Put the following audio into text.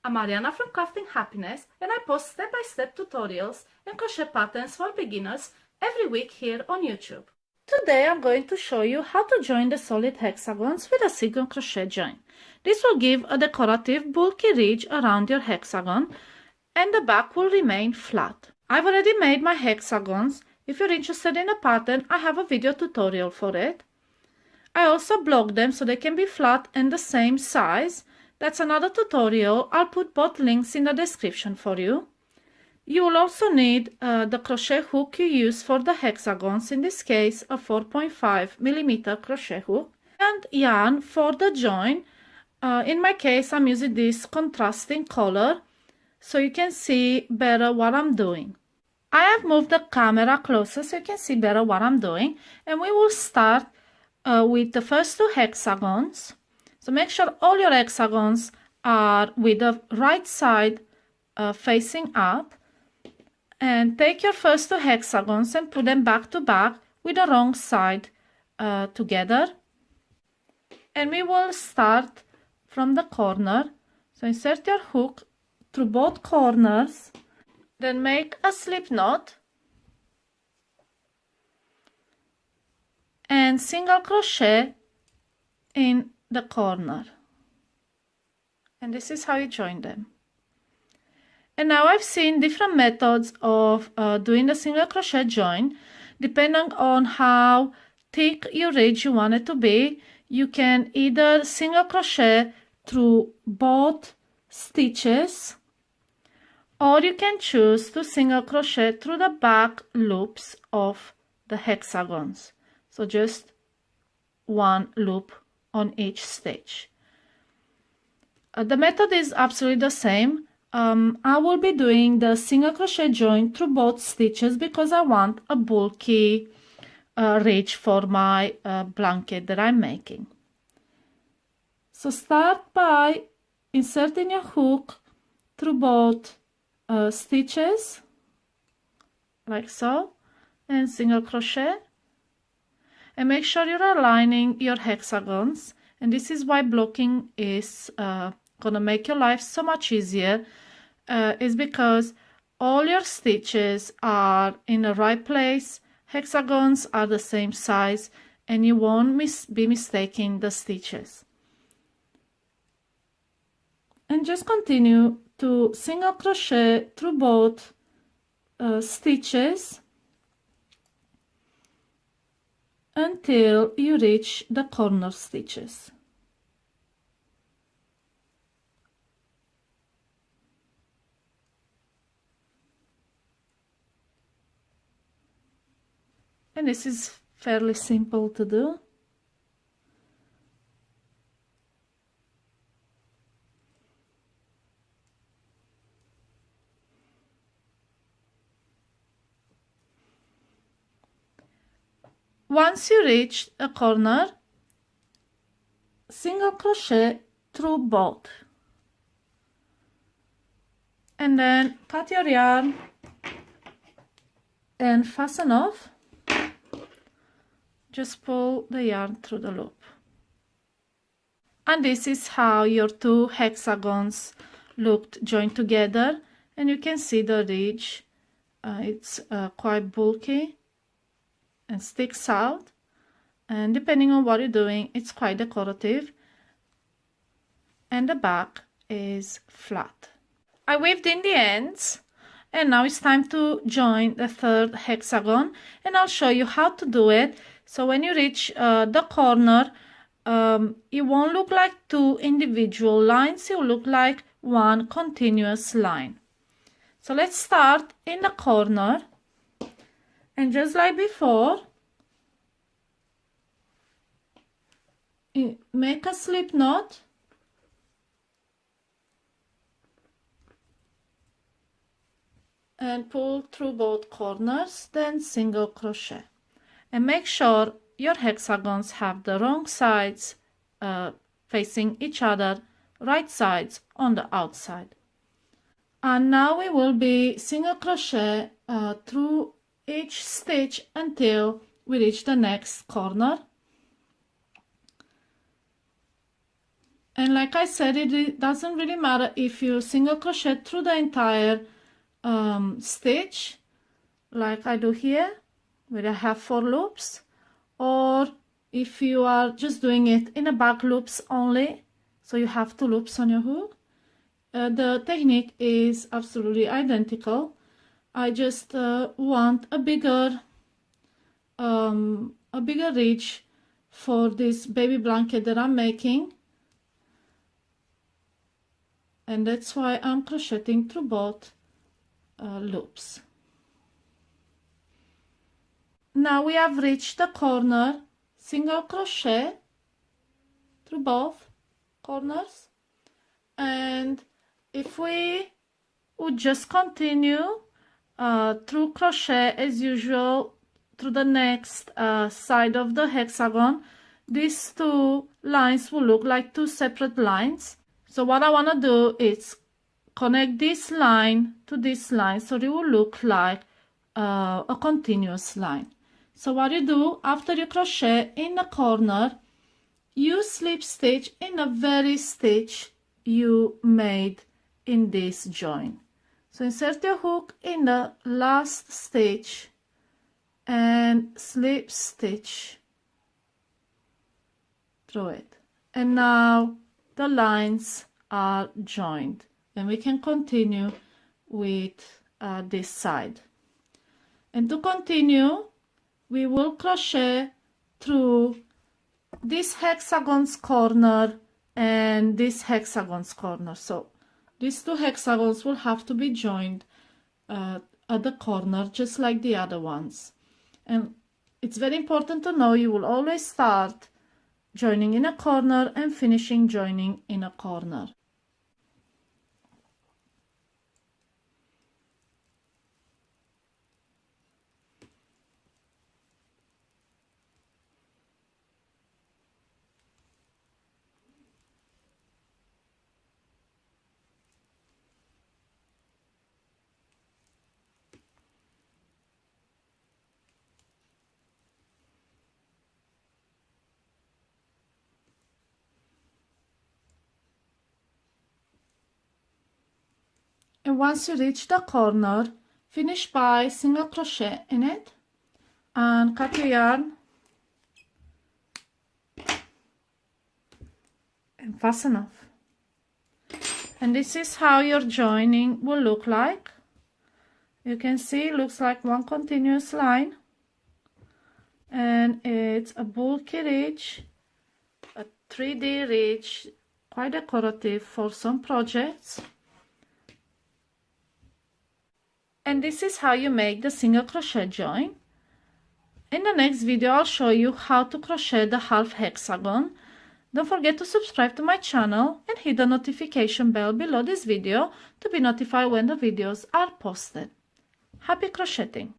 I'm Ariana from Crafting Happiness, and I post step-by-step tutorials and crochet patterns for beginners every week here on YouTube. Today I'm going to show you how to join the solid hexagons with a single crochet join. This will give a decorative bulky ridge around your hexagon, and the back will remain flat. I've already made my hexagons. If you're interested in a pattern, I have a video tutorial for it. I also blocked them so they can be flat and the same size. That's another tutorial. I'll put both links in the description for you. You will also need the crochet hook you use for the hexagons, in this case a 4.5mm crochet hook, and yarn for the join. In my case I'm using this contrasting color so you can see better what I'm doing. I have moved the camera closer so you can see better what I'm doing, and we will start with the first two hexagons. So make sure all your hexagons are with the right side facing up, and take your first two hexagons and put them back to back with the wrong side together. And we will start from the corner. So insert your hook through both corners, then make a slip knot and single crochet in the corner, and this is how you join them. And now I've seen different methods of doing the single crochet join. Depending on how thick your ridge you want it to be, you can either single crochet through both stitches, or you can choose to single crochet through the back loops of the hexagons. So just one loop on each stitch. The method is absolutely the same. I will be doing the single crochet join through both stitches because I want a bulky ridge for my blanket that I'm making. So start by inserting your hook through both stitches like so, and single crochet, and make sure you're aligning your hexagons. And this is why blocking is gonna make your life so much easier, is because all your stitches are in the right place, hexagons are the same size, and you won't be mistaking the stitches. And just continue to single crochet through both stitches until you reach the corner stitches. And this is fairly simple to do. Once you reach a corner, single crochet through both, and then cut your yarn and fasten off. Just pull the yarn through the loop. And this is how your two hexagons looked joined together, and you can see the ridge. It's quite bulky and sticks out, and depending on what you're doing, it's quite decorative, and the back is flat. I weaved in the ends, and now it's time to join the third hexagon, and I'll show you how to do it. So when you reach the corner, it won't look like two individual lines, it will look like one continuous line. So let's start in the corner, and just like before, make a slip knot and pull through both corners, then single crochet. And make sure your hexagons have the wrong sides facing each other, right sides on the outside. And now we will be single crochet through each stitch until we reach the next corner. And like I said, it doesn't really matter if you single crochet through the entire stitch, like I do here, where I have 4 loops, or if you are just doing it in a back loops only, so you have 2 loops on your hook. The technique is absolutely identical. I just want a bigger ridge for this baby blanket that I'm making, and that's why I'm crocheting through both loops. Now we have reached the corner, single crochet through both corners, and if we would just continue through crochet as usual through the next side of the hexagon, these 2 lines will look like 2 separate lines. So what I want to do is connect this line to this line, so it will look like a continuous line. So what you do after you crochet in the corner, you slip stitch in the very stitch you made in this join. So insert your hook in the last stitch and slip stitch through it, and now the lines are joined, and we can continue with this side. And to continue, we will crochet through this hexagon's corner and this hexagon's corner. So these 2 hexagons will have to be joined at the corner, just like the other ones. And it's very important to know you will always start joining in a corner and finishing joining in a corner. And once you reach the corner, finish by single crochet in it and cut your yarn and fasten off. And this is how your joining will look like. You can see it looks like one continuous line, and it's a bulky ridge, a 3D ridge, quite decorative for some projects. And this is how you make the single crochet join. In the next video, I'll show you how to crochet the half hexagon. Don't forget to subscribe to my channel and hit the notification bell below this video to be notified when the videos are posted. Happy crocheting!